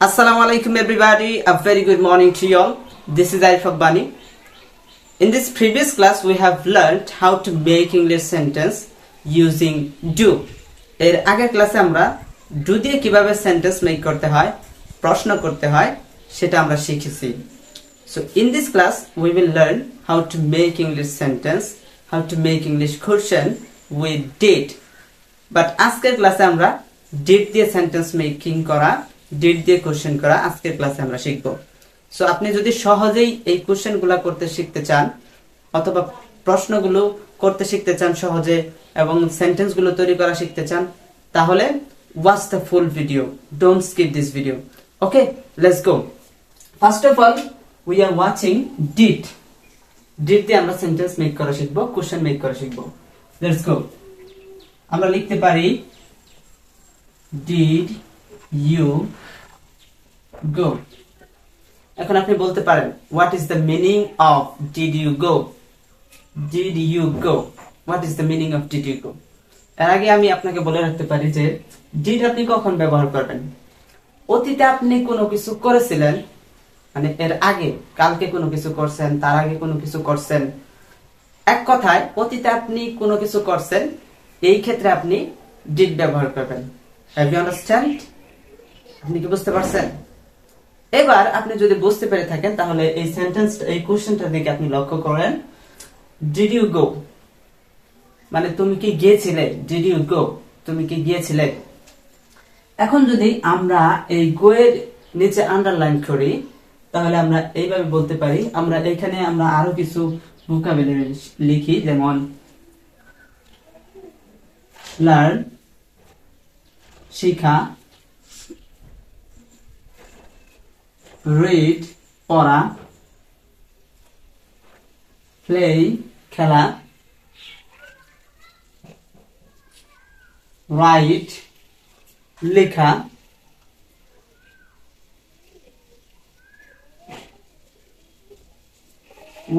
Assalamu alaikum everybody, a very good morning to you all. This is Arif Bani. In this previous class we have learned how to make English sentence using do. এর আগের ক্লাসে আমরা do দিয়ে কিভাবে sentence make করতে হয়, প্রশ্ন করতে হয় সেটা আমরা শিখেছি. So in this class we will learn how to make English sentence, how to make English question with did. But আজকের ক্লাসে আমরা did দিয়ে sentence making করা, did দিয়ে কোশ্চেন করা আজকের ক্লাসে আমরা শিখব. সো আপনি যদি সহজেই এই কোশ্চেনগুলো করতে শিখতে চান অথবা প্রশ্নগুলো করতে শিখতে চান সহজে এবং সেন্টেন্সগুলো তৈরি করা শিখতে চান তাহলে watch the full video, don't skip this video. Okay, let's go. First of all we are watching did. did দিয়ে আমরা সেন্টেন্স মেক করা শিখব, কোশ্চেন মেক করা শিখব. Let's go. আমরা লিখতে পারি did you go. এখন আপনি বলতে পারেন what is the meaning of did you go? Did you go? What is the meaning of did you go? এর আগে আমি আপনাকে বলে রাখতে পারি যে did আপনি কখন ব্যবহার করবেন? অতীতে আপনি কোনো কিছু করেছিলেন, মানে এর আগে কালকে কোনো কিছু করছেন, তার আগে কোনো কিছু করছেন, এক কথায় অতীতে আপনি কোনো কিছু করছেন, এই ক্ষেত্রে আপনি did ব্যবহার করবেন. Have you understand? আপনি কি বুঝতে পারছেন? এবার আপনি যদি বুঝতে পেরে থাকেন তাহলে এই সেন্টেন্স এই কোশ্চেনটার দিকে আপনি লক্ষ্য করেন. Did you go মানে তুমি কি গিয়েছিলে? Did you go তুমি কি গিয়েছিলে? এখন যদি আমরা এই go এর নিচে আন্ডারলাইন করি তাহলে আমরা এইভাবে বলতে পারি, আমরা এখানে আমরা আরো কিছু ভোকাবুলারি লিখি, যেমন লার্ন শিখা, read পড়া, play খেলা, write লেখা,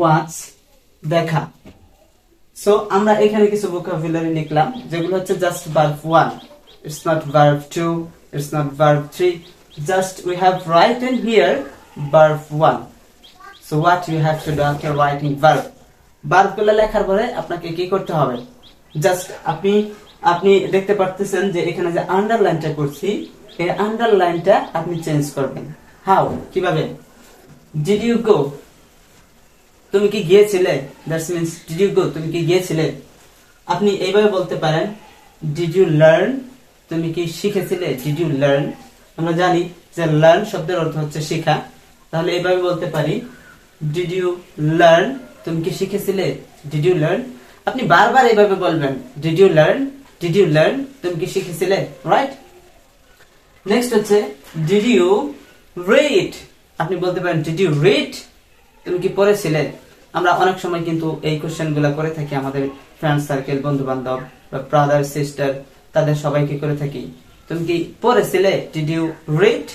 watch দেখা. সো আমরা এখানে কিছু ভোকাবুলারি লিখলাম যেগুলো হচ্ছে just verb 1. It's not verb 2, it's not verb 3. Just we have written here verb 1. So what you have to do after writing verb? Verb গুলো লেখার পরে আপনাকে কি করতে হবে? জাস্ট আপনি দেখতে পাচ্ছেন যে এখানে যে আন্ডারলাইনটা করছি, এই আন্ডারলাইনটা আপনি চেঞ্জ করবেন. হাউ? কিভাবে? Did you go? তুমি কি গিয়েছিলে? That means did you go? তুমি কি গিয়েছিলে? আপনি এইভাবে বলতে পারেন did you learn? তুমি কি শিখেছিলে? Did you learn? আমরা জানি যে লার্ন শব্দের অর্থ হচ্ছে শেখা, তাহলে এইভাবে বলতে পারি did you learn? তুমি কি শিখেছিলে? Did you learn? আপনি বারবার এইভাবে বলবেন did you learn? Did you learn? তুমি কি শিখেছিলে? রাইট. নেক্সট হচ্ছে did you read? আপনি বলতে পারেন did you read? তুমি কি পড়েছিলে? আমরা অনেক সময় কিন্তু এই কোশ্চেনগুলো করে থাকি আমাদের ফ্রেন্ড সার্কেল, বন্ধু বান্ধব বা ব্রাদার সিস্টার, তাদের সবাইকে করে থাকি. তুমি কি পড়েছিলে? Did you read?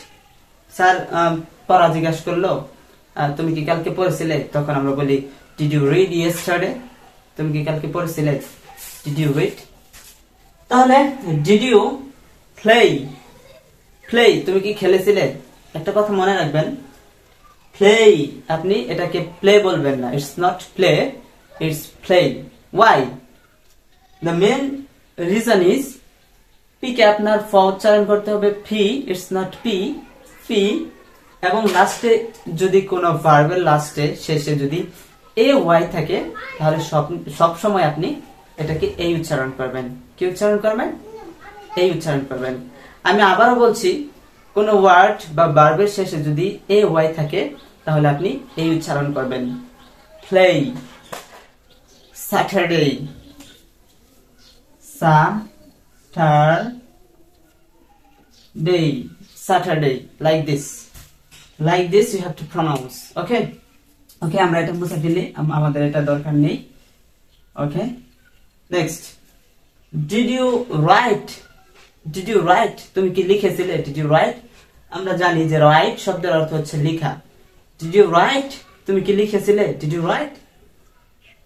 স্যার পড়া জিজ্ঞাসা করলো, তুমি কি কালকে পড়েছিলে? তখন আমরা বলি Did you read yesterday? তুমি কি কালকে পড়েছিলে? Did you read? তাহলে Did you play? Play তুমি কি খেলেছিলে? একটা কথা মনে রাখবেন, play আপনি এটাকে play বলবেন না. It's not play, it's play. Why? The main reason is P K আপনার ফ উচ্চারণ করতে হবে ফি, ইটস নট পি, ফি. এবং লাস্টে যদি কোনো ভার্বের লাস্টে শেষে যদি এ ওয়াই থাকে তাহলে সব সময় আপনি এটাকে এই উচ্চারণ করবেন. কি উচ্চারণ করবেন? এই উচ্চারণ করবেন. আমি আবারও বলছি, কোনো ওয়ার্ড বা ভার্বের শেষে যদি এ ওয়াই থাকে তাহলে আপনি এই উচ্চারণ করবেন. Play, Saturday, Saturday, like this you have to pronounce. Okay, আমরা এটা মুছে ফেলি, আমাদের এটা দরকার নেই. Okay, next, did you write? তুমি কি লিখেছিলে? Did you write? আমরা জানি যে write শব্দের অর্থ হচ্ছে লেখা. Did you write? তুমি কি লিখেছিলে? Did you write?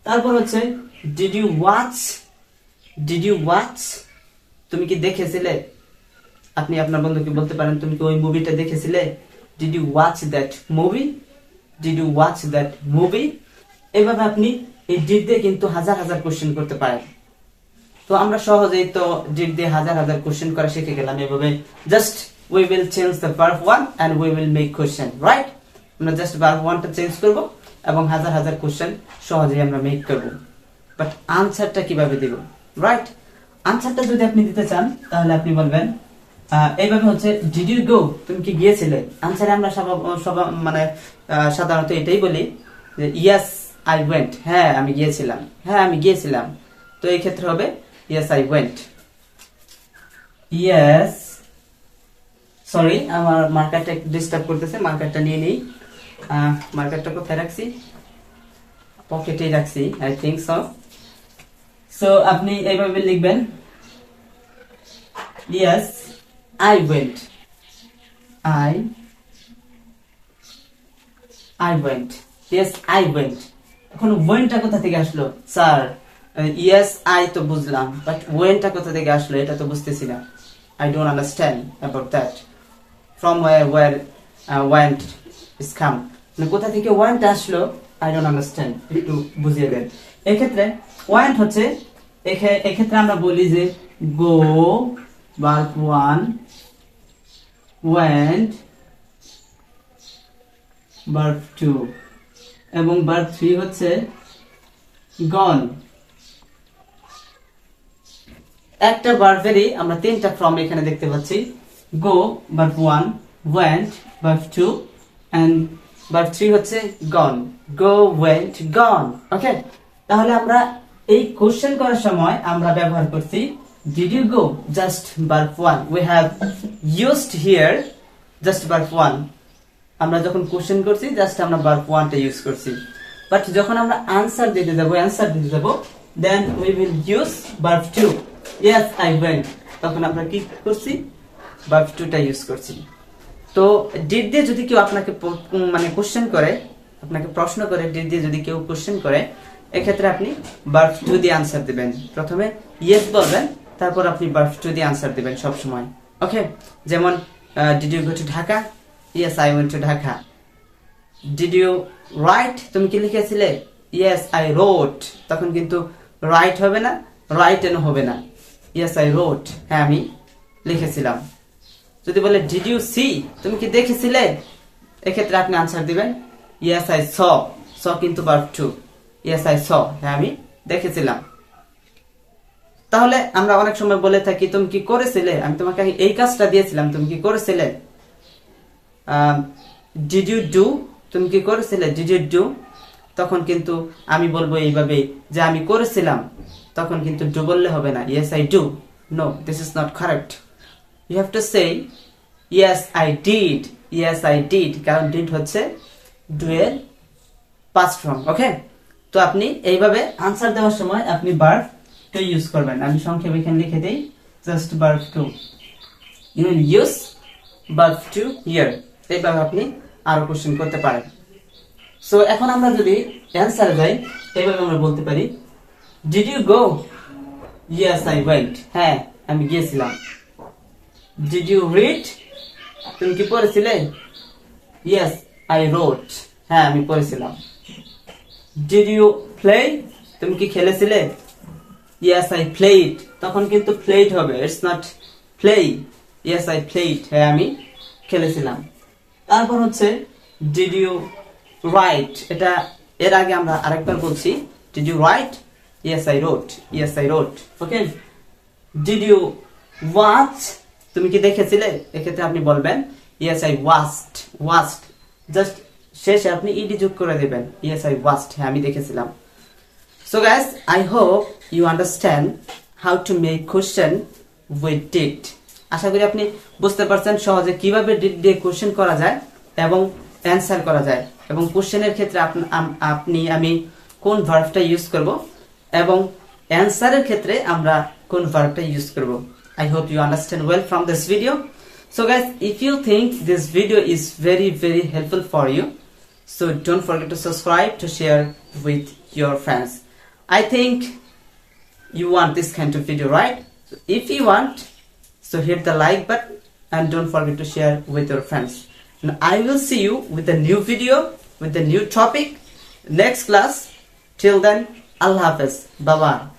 তারপর হচ্ছে did you watch? তুমি কি দেখেছিলে? আপনি আপনার বন্ধুকে বলতে পারেন তুমি কি ওই মুভিটা দেখেছিলে, did you watch that movie, did you watch that movie. এভাবে আপনি এই ডিড দিয়ে কিন্তু হাজার হাজার কোশ্চেন করতে পারেন। তো আমরা সহজেই তো ডিড দিয়ে হাজার হাজার কোশ্চেন করা শিখে গেলাম। এভাবে just we will change the verb 1 and we will make question, right? আমরা জাস্ট verb 1 টা চেঞ্জ করব এবং হাজার হাজার কোশ্চেন সহজেই আমরা মেক করব। বাট আনসারটা কিভাবে দেব, রাইট? আনসারটা যদি আপনি দিতে চান তাহলে আপনি বলবেন এইভাবে হচ্ছে ডিড ইউ গো, তুমি কি গিয়েছিলে। আনসারে আমরা মানে সাধারণত এটাই বলি যে ইয়েস আই ওয়েন্ট, হ্যাঁ আমি গিয়েছিলাম, হ্যাঁ আমি গিয়েছিলাম। তো এই ক্ষেত্রে হবে yes I went. Yes, sorry আমার মার্কারটা একটু ডিস্টার্ব করতেছে, মার্কারটা নিয়ে নেই। মার্কারটা কোথায় রাখছি, পকেটেই রাখছি আই থিংক সো। সো আপনি এইভাবে লিখবেন yes I went, I went, yes I went. এখন ওয়েন্টটা কোথা থেকে আসলো স্যার? ইয়েস আই তো বুঝলাম, বাট ওয়েন্টটা কোথা থেকে আসলো এটা তো বুঝতেছি না। I don't understand about that. From where went is come. কোথা থেকে went আসলো I don't understand. একটু বুঝিয়ে দেন। এই ক্ষেত্রে went হচ্ছে এই ক্ষেত্রে আমরা বলি যে go verb 1, went verb 2 এবং verb 3 হচ্ছে gone। একটা ভার্বেরই আমরা তিনটা ফর্ম এখানে দেখতে পাচ্ছি, go verb 1, went verb 2 and verb 3 হচ্ছে গন, গো ওয়েন্ট গন। ওকে, তাহলে আমরা এই কোশ্চেন করার সময় আমরা ব্যবহার করছি did you go just verb 1, we have used here just verb 1। আমরা যখন কোশ্চেন করছি জাস্ট আমরা ভার্ব 1 টা ইউজ করছি। বাট যখন আমরা আনসার দিতে যাব then we will use verb 2, yes I went, তখন আমরা কি করছি verb 2 টা ইউজ করছি। তো did দিয়ে যদি কেউ আপনাকে মানে কোশ্চেন করে, আপনাকে প্রশ্ন করে did দিয়ে যদি কেউ কোশ্চেন করে, এই ক্ষেত্রে আপনি verb 2 দিয়ে आंसर দিবেন। প্রথমে yes বলবেন, তারপর আপনি verb 2 দিয়ে आंसर দিবেন সব সময়। ওকে, যেমন did you go to Dhaka, yes I went to Dhaka। did you write, তুমি কি লিখেছিলে, yes I wrote, তখন কিন্তু write হবে না, write এন হবে না, yes I wrote, হ্যাঁ আমি লিখেছিলাম। যদি বলে did you see, তুমি কি দেখেছিলে, এক্ষেত্রে আপনি আনসার দিবেন yes I saw, saw কিন্তু verb 2, yes I saw, হ্যাঁ আমি দেখেছিলাম। তাহলে আমরা অনেক সময় বলে থাকি তুমি কি করেছিলে, আমি তোমাকে এই কাজটা দিয়েছিলাম, তুমি কি করেছিলে। did you do, তুমি কি করেছিলে, did you do, তখন কিন্তু আমি বলবো এইভাবে যে আমি করেছিলাম, তখন কিন্তু do বললে হবে না, yes I do, no this is not correct, you have to say yes I did, yes I did, কারণ did হচ্ছে do এর past form। ওকে, তো আপনি এইভাবে আনসার দেওয়ার সময় আপনি verb 2 ইউজ করবেন। আমি সংক্ষেপে এখানে লিখে দেই just verb 2, you will use verb 2 here। এইভাবে আপনি আরো কোশ্চেন করতে পারেন। সো এখন আমরা যদি অ্যানসার যাই, এইভাবে আমরা বলতে পারি did you go, yes I went, হ্যাঁ আমি গিয়েছিলাম। did you read, তুমি কি পড়েছিলে, yes I wrote, হ্যাঁ আমি পড়েছিলাম। did you play, তুমি কি খেলেছিলে, yes I played, তখন কিন্তু played হবে, it's not play, yes I played, হ্যাঁ আমি খেলেছিলাম। তারপর হচ্ছে did you write, এটা এর আগে আমরা আরেকবার বলছি did you write, yes I wrote, yes I wrote। Okay, did you watch, তুমি কি দেখেছিলে, এক্ষেত্রে আপনি বলবেন yes I watched, watched, just শেষে আপনি ed যোগ করে দিবেন, yes I watched, হ্যাঁ আমি দেখেছিলাম। So guys, I hope you understand how to make question with did। আশা করি আপনি বুঝতে পারছেন সহজে কিভাবে did দিয়ে কোশ্চেন করা যায় এবং অ্যানসার করা যায়, এবং কোশ্চেনের ক্ষেত্রে আমি কোন ভার্বটা ইউজ করব এবং অ্যানসারের ক্ষেত্রে আমরা কোন ভার্বটা ইউজ করব। I hope you understand well from this video. So guys, if you think this video is very helpful for you, so don't forget to subscribe, to share with your friends. I think you want this kind of video, right? So if you want, so hit the like button and don't forget to share with your friends. And I will see you with a new video, with a new topic, next class. Till then, Allah Hafiz. Bye bye.